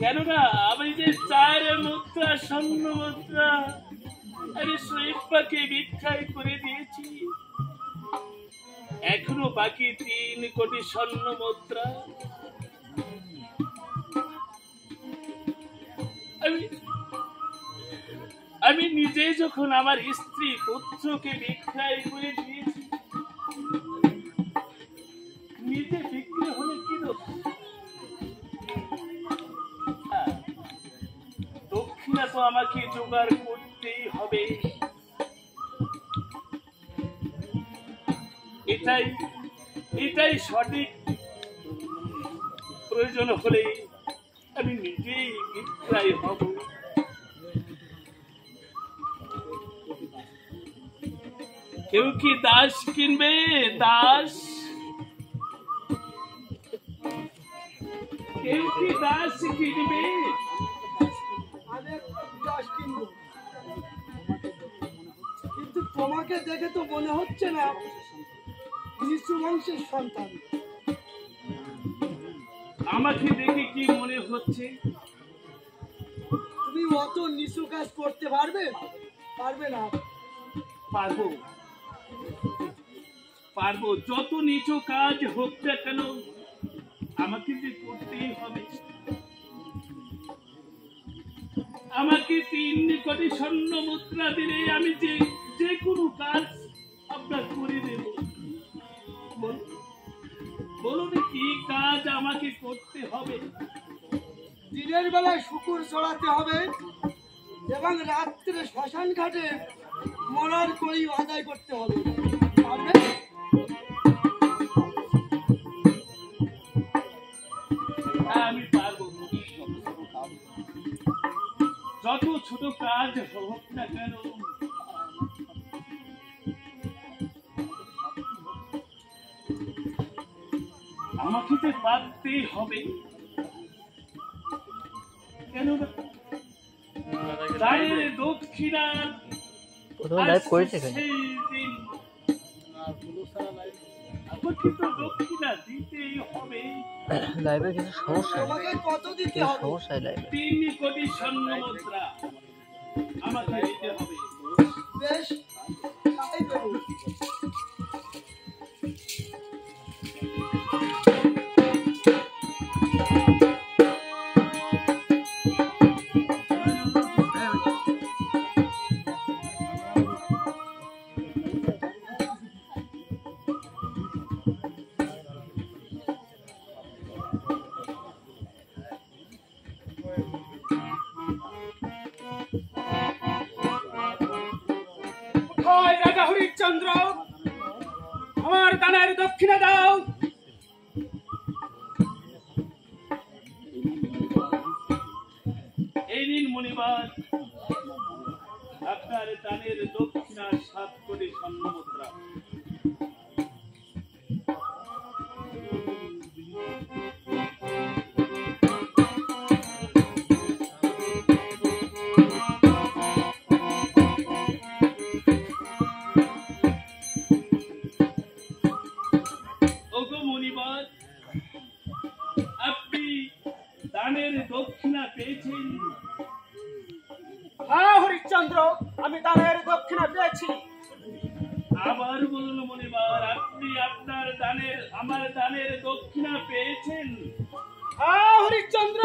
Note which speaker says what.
Speaker 1: কেননা আমি যে 4 মুদ্রা স্বর্ণ মুদ্রা আমি শৈবাকে ভিক্ষায় করে দিয়েছি, এখনো বাকি 3 কোটি স্বর্ণ মুদ্রা। আমি নিজে যখন আমার স্ত্রী পুত্রকে ভিক্ষায় করে দিয়েছি, নিজে বিক্রি হলে কি দোষ? দক্ষিণা তো আমাকে জোগাড় করতেই হবে। এটাই সঠিক। প্রয়োজন হলে আমি নিজেই বিক্রয় হব। কেউ কি দাস কিনবে? দাস? কেউ কি দাস কিনবে?
Speaker 2: কিন্তু তোমাকে দেখে তো মনে হচ্ছে না নিচু বংশের সন্তান।
Speaker 1: আমাকে দেখে কি মনে হচ্ছে?
Speaker 2: তুমি অত নিচু কাজ করতে পারবে? পারবে না?
Speaker 1: পারবো। যত নিচু কাজ হোক না কেন আমাকে যে করতেই হবে। আমাকে 3 কোটি স্বর্ণ মুদ্রা দিলে আমি যে কোনো কাজ আপনার করে দেব। বলুন কি কাজ আমাকে করতে হবে?
Speaker 2: দিনের বেলায় শুকুর চড়াতে হবে এবং রাত্রে শ্মশান ঘাটে মরার কই আদায় করতে হবে। পারবে?
Speaker 1: আমি পারবো। যত ছোট কাজ হোক না কেন আমাকে তো পারতেই হবে। কেন দায়ের দক্ষিণা আমাকে তো দক্ষিণা দিতেই হবে।
Speaker 3: লাইভে কিছু সমস্যা,
Speaker 2: কত দিতে হবে?
Speaker 1: 3 কোটি স্বর্ণ মুদ্রা আমাকে দিতে হবে।
Speaker 2: বেশ, তাই দেবো।
Speaker 1: রাজা হরিশ্চন্দ্র, আমার দানের দক্ষিণা দাও। এই দিন মুনিবার আপনার দানের দক্ষিণা 7 কোটি স্বর্ণ মুদ্রা। আপনি দানের দক্ষিণা পেয়েছেন?
Speaker 2: হ্যাঁ হরিশ্চন্দ্র, আমি দানের দক্ষিণা পেয়েছি।
Speaker 1: আবার বলুন মনিবার, আপনি আমার দানের দক্ষিণা পেয়েছেন?
Speaker 2: হ্যাঁ হরিশ্চন্দ্র,